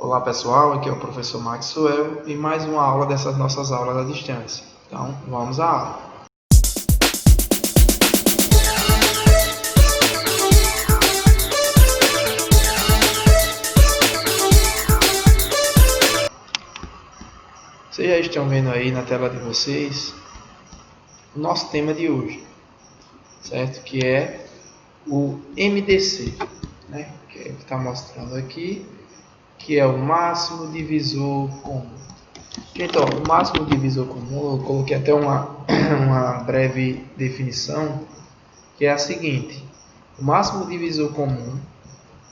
Olá pessoal, aqui é o professor Maxwell e mais uma aula dessas nossas aulas à distância. Então, vamos à aula. Vocês já estão vendo aí na tela de vocês o nosso tema de hoje, certo? Que é o MDC, né? Que está mostrando aqui, que é o máximo divisor comum. Então, o máximo divisor comum, eu coloquei até uma breve definição, que é a seguinte: o máximo divisor comum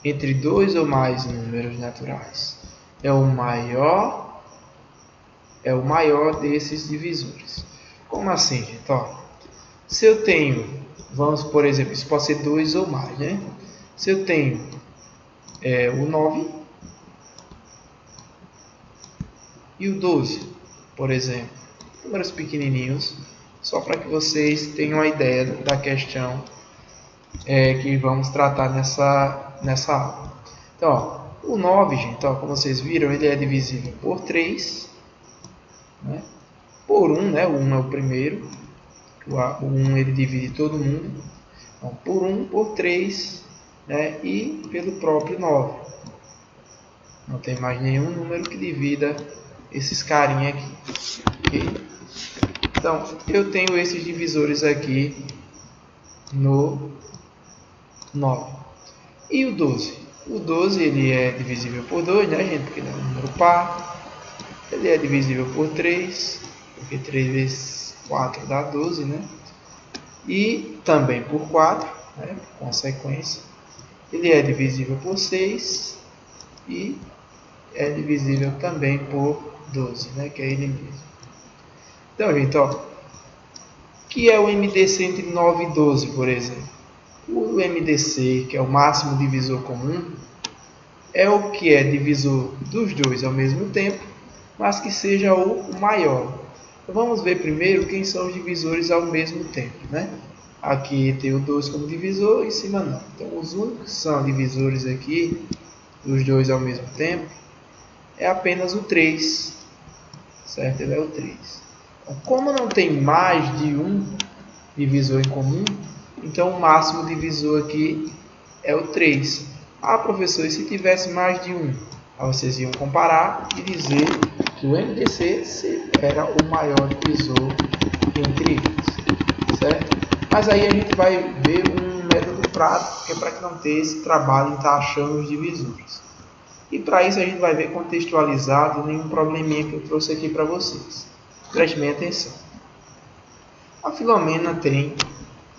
entre dois ou mais números naturais é o maior desses divisores. Como assim, gente? Se eu tenho, vamos por exemplo, isso pode ser 2 ou mais, né? Se eu tenho o 9 e o 12, por exemplo, números pequenininhos, só para que vocês tenham a ideia da questão que vamos tratar nessa aula. Então, o 9, gente, como vocês viram, ele é divisível por 3, né? Por 1, né? O 1 é o primeiro, o 1 ele divide todo mundo, então, por 1, por 3, né? E pelo próprio 9. Não tem mais nenhum número que divida esses carinha aqui, ok? Então, eu tenho esses divisores aqui no 9. E o 12? O 12 ele é divisível por 2, né, gente? Porque ele é um número par. Ele é divisível por 3, porque 3 vezes 4 dá 12, né? E também por 4, né, por consequência. Ele é divisível por 6 e é divisível também por 12, né, que é ele mesmo. Então, gente, que é o MDC entre 9 e 12, por exemplo? O MDC, que é o máximo divisor comum, é o que é divisor dos dois ao mesmo tempo, mas que seja o maior. Então, vamos ver primeiro quem são os divisores ao mesmo tempo, né? Aqui tem o 2 como divisor, em cima não. Então, os únicos que são divisores aqui, dos dois ao mesmo tempo, é apenas o 3, certo? Ele é o 3. Então, como não tem mais de um divisor em comum, então o máximo divisor aqui é o 3. Ah, professor, e se tivesse mais de um? Aí vocês iam comparar e dizer que o MDC era o maior divisor entre eles, certo? Mas aí a gente vai ver um método prático, que é para que não ter esse trabalho em estar achando os divisores. E para isso a gente vai ver contextualizado nenhum probleminha que eu trouxe aqui para vocês. Prestem atenção. A Filomena tem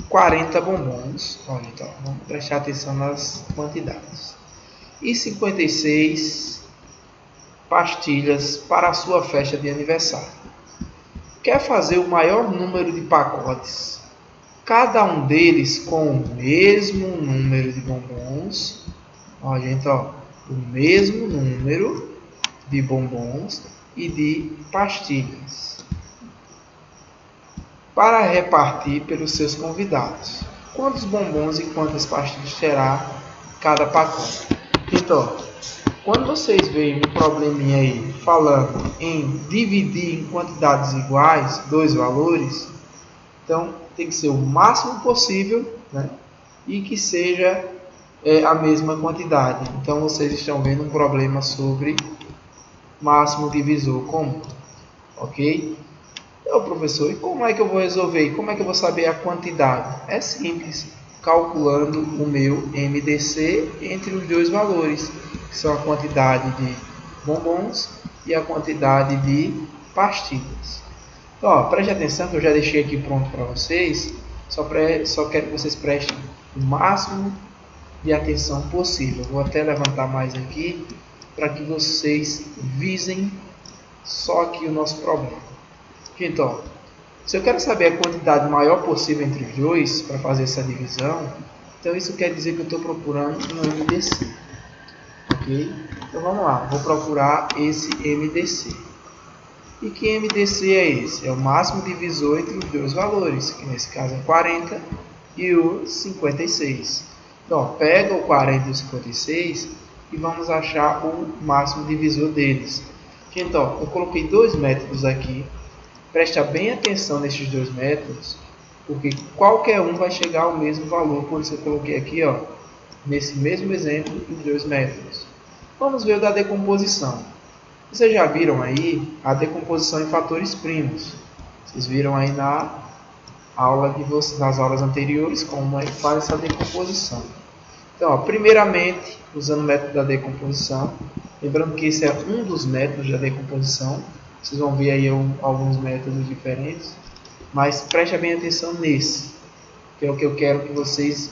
40 bombons, olha, então, vamos prestar atenção nas quantidades, e 56 pastilhas para a sua festa de aniversário. Quer fazer o maior número de pacotes, cada um deles com o mesmo número de bombons, olha, gente, o mesmo número de bombons e de pastilhas, para repartir pelos seus convidados. Quantos bombons e quantas pastilhas terá cada pacote? Então, quando vocês veem um probleminha aí falando em dividir em quantidades iguais dois valores, então tem que ser o máximo possível, né? E que seja a mesma quantidade. Então vocês estão vendo um problema sobre máximo divisor comum, ok? Então, professor, e como é que eu vou resolver? E como é que eu vou saber a quantidade? É simples, calculando o meu MDC entre os dois valores, que são a quantidade de bombons e a quantidade de pastilhas. Então, preste atenção que eu já deixei aqui pronto para vocês, só quero que vocês prestem o máximo de atenção possível. Vou até levantar mais aqui para que vocês visem só aqui o nosso problema. Então, se eu quero saber a quantidade maior possível entre os dois para fazer essa divisão, então isso quer dizer que eu estou procurando um MDC. Ok? Então vamos lá, vou procurar esse MDC. E que MDC é esse? É o máximo divisor entre os dois valores, que nesse caso é 40 e o 56. Então, pega o 40 e o 56 e vamos achar o máximo divisor deles. Gente, ó, eu coloquei dois métodos aqui. Presta bem atenção nesses dois métodos, porque qualquer um vai chegar ao mesmo valor. Por isso eu coloquei aqui, ó, nesse mesmo exemplo, os dois métodos. Vamos ver o da decomposição. Vocês já viram aí a decomposição em fatores primos. Vocês viram aí nas aulas anteriores como é que faz essa decomposição. Então, ó, primeiramente, usando o método da decomposição, lembrando que esse é um dos métodos da decomposição, vocês vão ver aí alguns métodos diferentes, mas preste bem atenção nesse, que é o que eu quero que vocês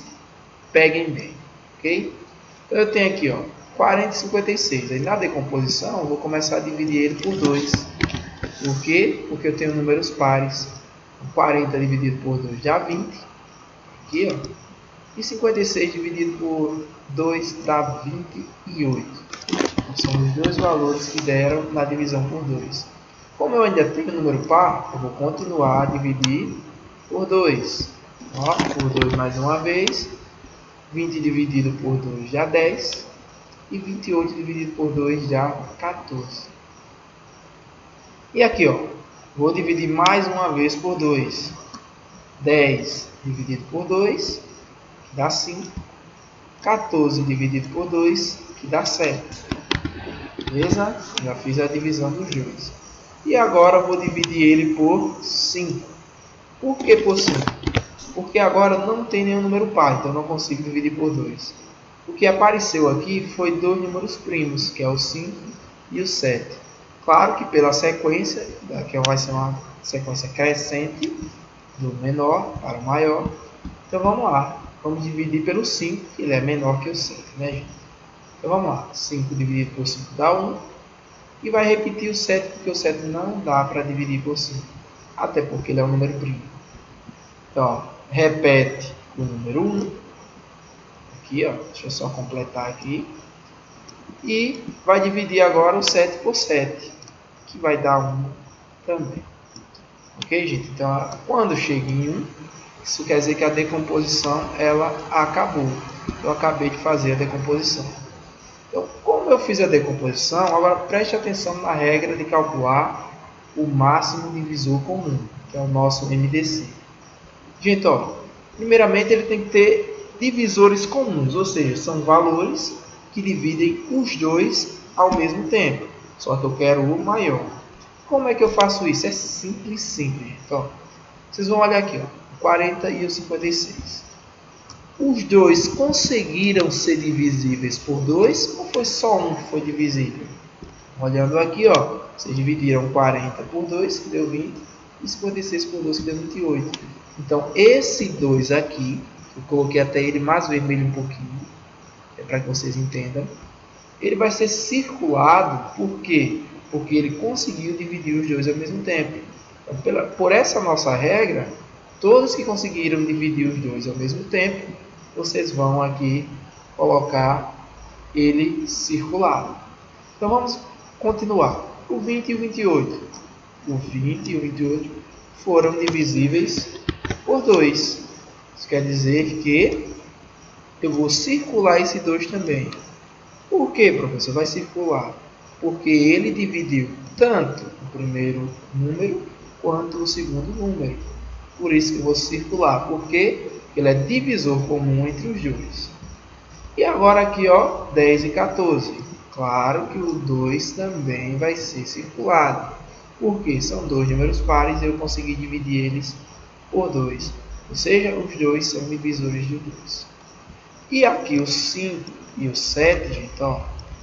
peguem bem, ok? Então, eu tenho aqui, ó, 40 e 56. Aí, na decomposição, eu vou começar a dividir ele por 2. Por quê? Porque eu tenho números pares. 40 dividido por 2 dá 20. Aqui, ó. E 56 dividido por 2 dá 28. São os dois valores que deram na divisão por 2. Como eu ainda tenho número par, eu vou continuar a dividir por 2. Ó, por 2 mais uma vez. 20 dividido por 2 dá 10. E 28 dividido por 2 dá 14. E aqui, ó, vou dividir mais uma vez por 2. 10 dividido por 2, que dá 5. 14 dividido por 2, que dá 7. Beleza? Já fiz a divisão dos dois. E agora vou dividir ele por 5. Por que por 5? Porque agora não tem nenhum número par, então não consigo dividir por 2. O que apareceu aqui foi dois números primos, que é o 5 e o 7. Claro que pela sequência, que vai ser uma sequência crescente, do menor para o maior. Então vamos lá, vamos dividir pelo 5, que ele é menor que o 7, né, gente? Então vamos lá, 5 dividido por 5 dá 1. E vai repetir o 7, porque o 7 não dá para dividir por 5. Até porque ele é um número primo. Então, ó, repete o número 1. Aqui, ó, deixa eu só completar aqui. E vai dividir agora o 7 por 7, que vai dar 1 também. Ok, gente? Então, quando chega em 1, isso quer dizer que a decomposição ela acabou. Eu acabei de fazer a decomposição. Então, como eu fiz a decomposição, agora preste atenção na regra de calcular o máximo divisor comum, que é o nosso MDC. Gente, ó, primeiramente ele tem que ter divisores comuns, ou seja, são valores que dividem os dois ao mesmo tempo. Só que eu quero o maior. Como é que eu faço isso? É simples. Então, vocês vão olhar aqui, ó, 40 e o 56. Os dois conseguiram ser divisíveis por 2 ou foi só um que foi divisível? Olhando aqui, ó, vocês dividiram 40 por 2, que deu 20, e 56 por 2, que deu 28. Então, esse 2 aqui, eu coloquei até ele mais vermelho um pouquinho, é para que vocês entendam, ele vai ser circulado, por quê? Porque ele conseguiu dividir os dois ao mesmo tempo. Então, por essa nossa regra, todos que conseguiram dividir os dois ao mesmo tempo, vocês vão aqui colocar ele circulado. Então vamos continuar. O 20 e o 28. O 20 e o 28 foram divisíveis por 2. Isso quer dizer que eu vou circular esse 2 também. Por que, professor? Vai circular? Porque ele dividiu tanto o primeiro número quanto o segundo número. Por isso que eu vou circular. Por quê? Porque ele é divisor comum entre os dois. E agora aqui, ó, 10 e 14. Claro que o 2 também vai ser circulado. Porque são dois números pares e eu consegui dividir eles por 2. Ou seja, os dois são divisores de 2. E aqui o 5 e o 7, gente, ó,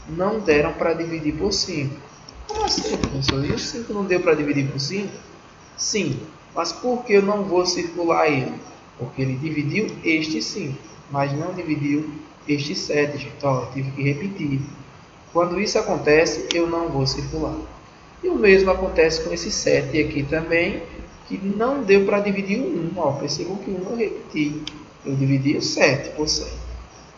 não deram para dividir por 5. Como assim, professor? E o 5 não deu para dividir por 5? Sim, mas por que eu não vou circular ele? Porque ele dividiu este 5, mas não dividiu este 7, gente. Ó, eu tive que repetir. Quando isso acontece, eu não vou circular. E o mesmo acontece com esse 7 aqui também, que não deu para dividir o 1. Ó, percebam que o 1 eu repeti. Eu dividi o 7 por 7.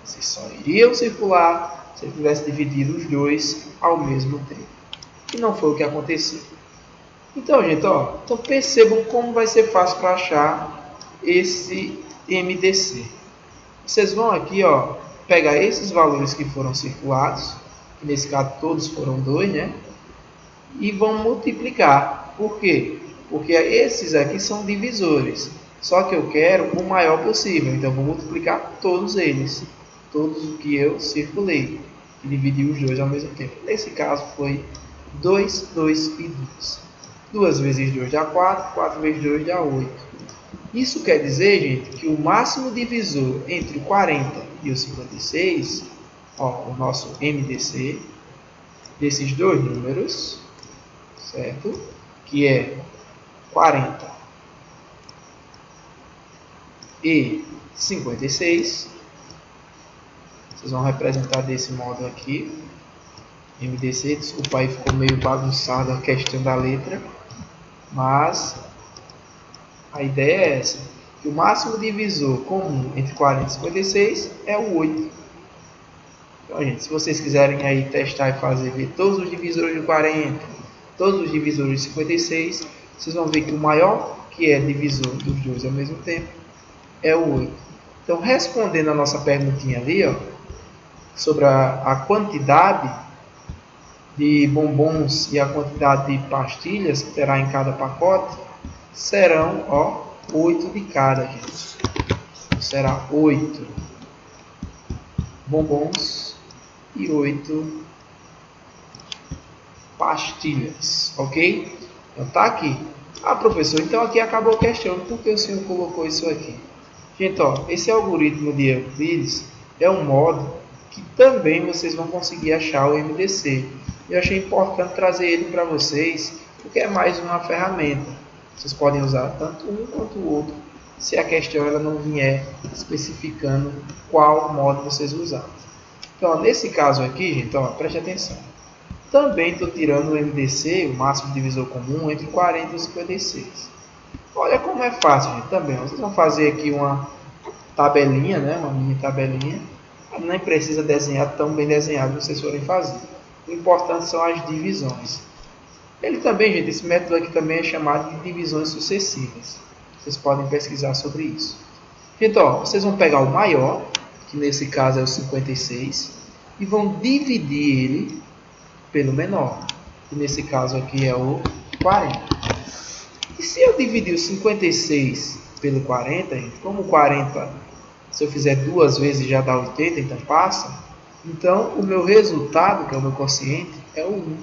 Vocês só iriam circular se eu tivesse dividido os dois ao mesmo tempo. E não foi o que aconteceu. Então, gente, ó, então percebam como vai ser fácil para achar esse MDC. Vocês vão aqui, ó, pegar esses valores que foram circulados, que nesse caso todos foram 2, né? E vão multiplicar. Por quê? Porque esses aqui são divisores. Só que eu quero o maior possível. Então, eu vou multiplicar todos eles. Todos os que eu circulei. E dividir os dois ao mesmo tempo. Nesse caso, foi 2, 2 e 2. 2 vezes 2 dá 4. 4 vezes 2 dá 8. Isso quer dizer, gente, que o máximo divisor entre o 40 e o 56, ó, o nosso MDC, desses dois números, certo? Que é 40 e 56. Vocês vão representar desse modo aqui. MDC, desculpa aí, ficou meio bagunçada a questão da letra. Mas a ideia é essa. Que o máximo divisor comum entre 40 e 56 é o 8. Então, gente, se vocês quiserem aí testar e fazer, ver todos os divisores de 40, todos os divisores de 56, vocês vão ver que o maior, que é divisor dos dois ao mesmo tempo, é o 8. Então, respondendo a nossa perguntinha ali, ó, sobre a quantidade de bombons e a quantidade de pastilhas que terá em cada pacote, serão, ó, 8 de cada, gente. Será 8 bombons e 8 pastilhas, ok? Então tá aqui. Ah, professor, então aqui acabou a questão. Por que o senhor colocou isso aqui? Gente, ó, esse algoritmo de Euclides é um modo que também vocês vão conseguir achar o MDC. Eu achei importante trazer ele para vocês, porque é mais uma ferramenta. Vocês podem usar tanto um quanto o outro, se a questão ela não vier especificando qual modo vocês usar. Então, ó, nesse caso aqui, gente, ó, preste atenção. Também estou tirando o MDC, o máximo divisor comum, entre 40 e 56. Olha como é fácil, gente, também. Vocês vão fazer aqui uma tabelinha, né, uma mini tabelinha. Nem precisa desenhar tão bem desenhado que vocês forem fazer. O importante são as divisões. Ele também, gente, esse método aqui também é chamado de divisões sucessivas. Vocês podem pesquisar sobre isso. Gente, ó, vocês vão pegar o maior, que nesse caso é o 56, e vão dividir ele pelo menor, que nesse caso aqui é o 40. E se eu dividir o 56 pelo 40, gente, como o 40, se eu fizer duas vezes já dá 80, então passa, então o meu resultado, que é o meu quociente, é o 1.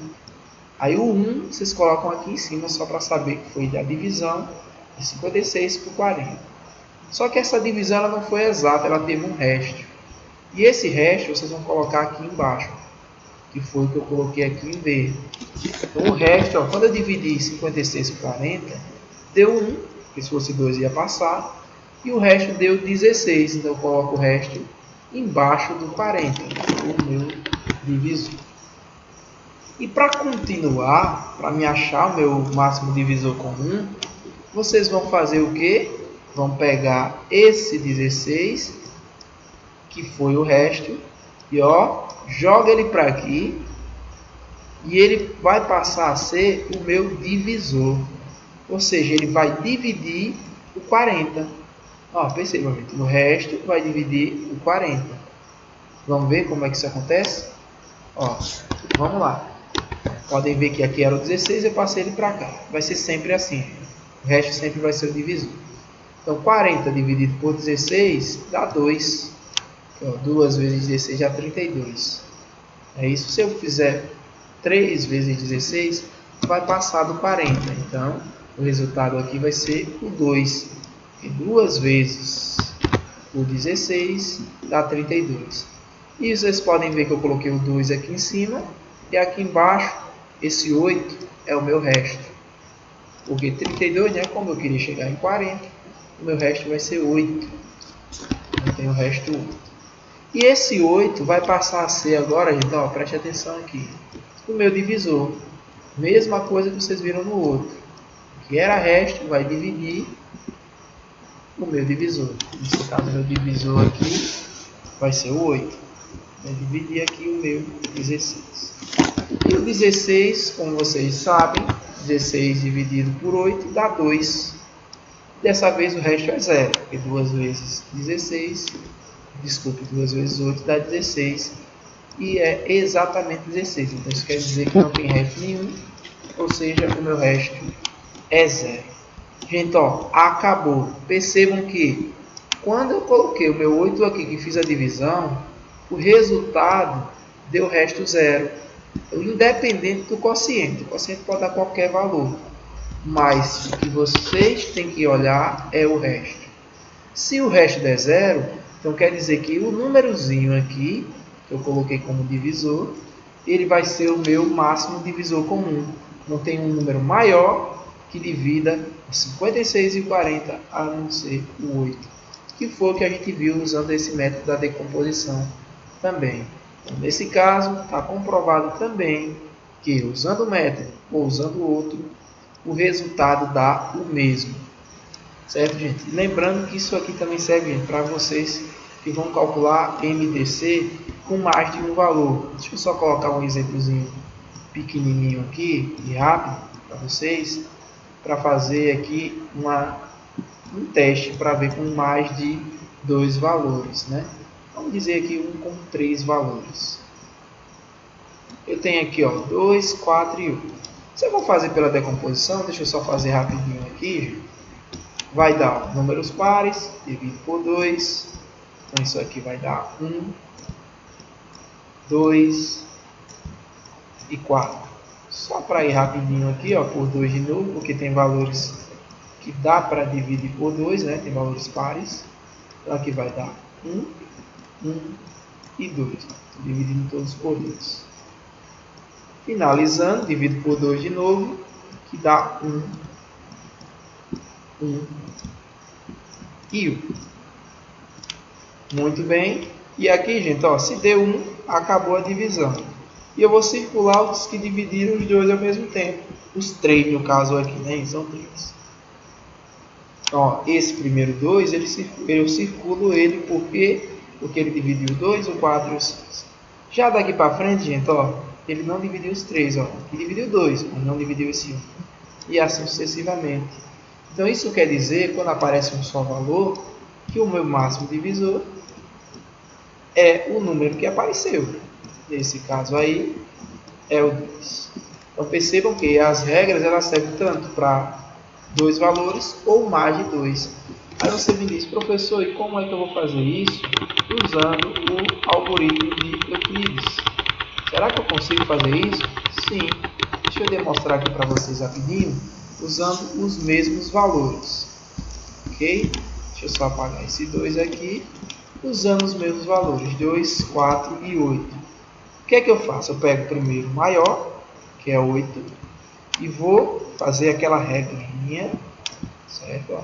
Aí o 1 vocês colocam aqui em cima só para saber que foi da divisão de 56 por 40. Só que essa divisão ela não foi exata, ela teve um resto. E esse resto vocês vão colocar aqui embaixo, que foi o que eu coloquei aqui em verde. Então o resto, ó, quando eu dividi 56 por 40, deu 1, porque se fosse 2 ia passar, e o resto deu 16, então eu coloco o resto embaixo do 40, o meu divisor. E para continuar, para me achar o meu máximo divisor comum, vocês vão fazer o quê? Vão pegar esse 16, que foi o resto, e ó, joga ele para aqui, e ele vai passar a ser o meu divisor. Ou seja, ele vai dividir o 40. Ó, perceba, gente, o resto vai dividir o 40. Vamos ver como é que isso acontece? Ó, vamos lá. Podem ver que aqui era o 16, eu passei ele para cá. Vai ser sempre assim. O resto sempre vai ser o divisor. Então, 40 dividido por 16 dá 2. Então, 2 vezes 16 dá 32. É isso. Se eu fizer 3 vezes 16, vai passar do 40. Então, o resultado aqui vai ser o 2. E 2 vezes o 16 dá 32. E vocês podem ver que eu coloquei o 2 aqui em cima. E aqui embaixo, esse 8 é o meu resto. Porque 32, né, como eu queria chegar em 40, o meu resto vai ser 8. Eu tenho o resto 1. E esse 8 vai passar a ser agora, gente, ó, preste atenção aqui, o meu divisor. Mesma coisa que vocês viram no outro. Que era resto, vai dividir o meu divisor. Nesse caso, o meu divisor aqui vai ser o 8. Vai dividir aqui o meu 16. E o 16, como vocês sabem, 16 dividido por 8 dá 2. Dessa vez o resto é 0, porque 2 vezes 16 desculpe, 2 vezes 8 dá 16. E é exatamente 16. Então isso quer dizer que não tem resto nenhum. Ou seja, o meu resto é 0. Gente, ó, acabou. Percebam que quando eu coloquei o meu 8 aqui, que fiz a divisão, o resultado deu resto 0. Independente do quociente. O quociente pode dar qualquer valor. Mas o que vocês têm que olhar é o resto. Se o resto der 0, então quer dizer que o númerozinho aqui, que eu coloquei como divisor, ele vai ser o meu máximo divisor comum. Não tem um número maior que divida 56 e 40, a não ser o 8. Que foi o que a gente viu usando esse método da decomposição também. Então, nesse caso, está comprovado também que usando um método ou usando o outro, o resultado dá o mesmo. Certo, gente? Lembrando que isso aqui também serve para vocês que vão calcular MDC com mais de um valor. Deixa eu só colocar um exemplozinho pequenininho aqui e rápido para vocês, para fazer aqui um teste para ver com mais de 2 valores, né? Vamos dizer aqui um com 3 valores. Eu tenho aqui, ó, 2, 4 e 1. Se eu vou fazer pela decomposição, deixa eu só fazer rapidinho aqui. Vai dar números pares, dividido por 2. Então isso aqui vai dar 1, 2 e 4. Só para ir rapidinho aqui, ó, por 2 de novo, porque tem valores que dá para dividir por 2, né? Tem valores pares. Então aqui vai dar 1, 1 e 2. Dividindo todos por 2. Finalizando, divido por 2 de novo, que dá 1, 1 e 1. Muito bem. E aqui, gente, ó, se deu 1, acabou a divisão. E eu vou circular os que dividiram os dois ao mesmo tempo. Os 3, no caso aqui, né? São 3. Ó, esse primeiro 2, eu circulo ele porque ele dividiu 2, o 4 e o 6. Já daqui para frente, gente, ó, ele não dividiu os 3, ó. Ele dividiu 2, mas não dividiu esse 1. E assim sucessivamente. Então isso quer dizer, quando aparece um só valor, que o meu máximo divisor é o número que apareceu. Nesse caso aí, é o 2. Então percebam que as regras elas servem tanto para 2 valores ou mais de 2. Aí você me diz, professor, e como é que eu vou fazer isso? Usando o algoritmo de Euclides. Será que eu consigo fazer isso? Sim. Deixa eu demonstrar aqui para vocês rapidinho, usando os mesmos valores. Ok? Deixa eu só apagar esse 2 aqui. Usando os mesmos valores, 2, 4 e 8. O que é que eu faço? Eu pego o primeiro maior, que é 8, e vou fazer aquela regrinha, certo? Ó,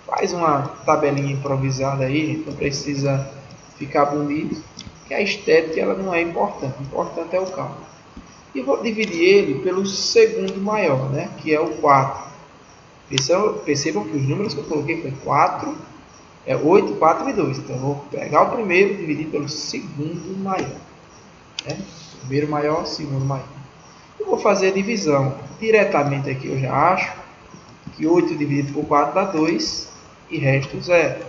faz uma tabelinha improvisada aí, não precisa ficar bonito, que a estética ela não é importante, o importante é o cálculo. E vou dividir ele pelo segundo maior, né? Que é o 4. Percebam que os números que eu coloquei foi 4, 8, 4 e 2. Então eu vou pegar o primeiro e dividir pelo segundo maior. Né? Primeiro maior, segundo maior. Eu vou fazer a divisão diretamente aqui, eu já acho que 8 dividido por 4 dá 2 e resto 0.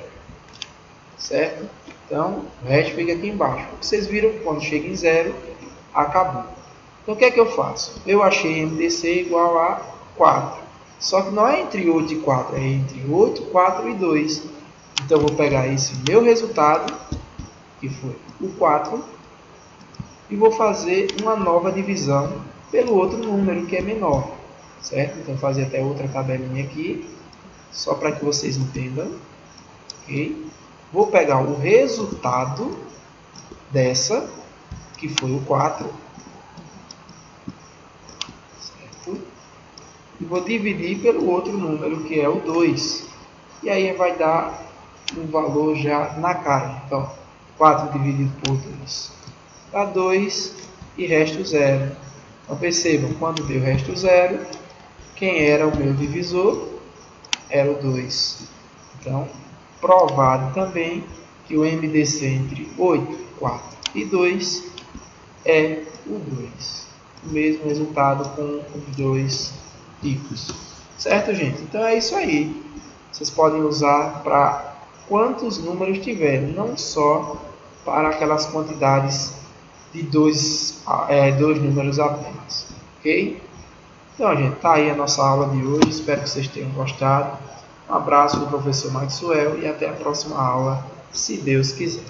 Certo? Então, o resto fica aqui embaixo. Vocês viram que quando chega em 0, acabou. Então, o que é que eu faço? Eu achei MDC igual a 4. Só que não é entre 8 e 4, é entre 8, 4 e 2. Então, eu vou pegar esse meu resultado, que foi o 4, e vou fazer uma nova divisão pelo outro número que é menor. Certo? Então, vou fazer até outra tabelinha aqui, só para que vocês entendam. Ok? Vou pegar o resultado dessa, que foi o 4, certo? E vou dividir pelo outro número, que é o 2. E aí vai dar um valor já na cara. Então, 4 dividido por 2 dá 2 e resto 0. Então, percebam, quando deu resto 0, quem era o meu divisor? Era o 2. Então, provado também que o MDC entre 8, 4 e 2 é o 2. O mesmo resultado com os dois tipos. Certo, gente? Então é isso aí. Vocês podem usar para quantos números tiver, não só para aquelas quantidades de dois números apenas, ok? Então, gente, tá aí a nossa aula de hoje, espero que vocês tenham gostado. Um abraço do professor Maxwell e até a próxima aula, se Deus quiser.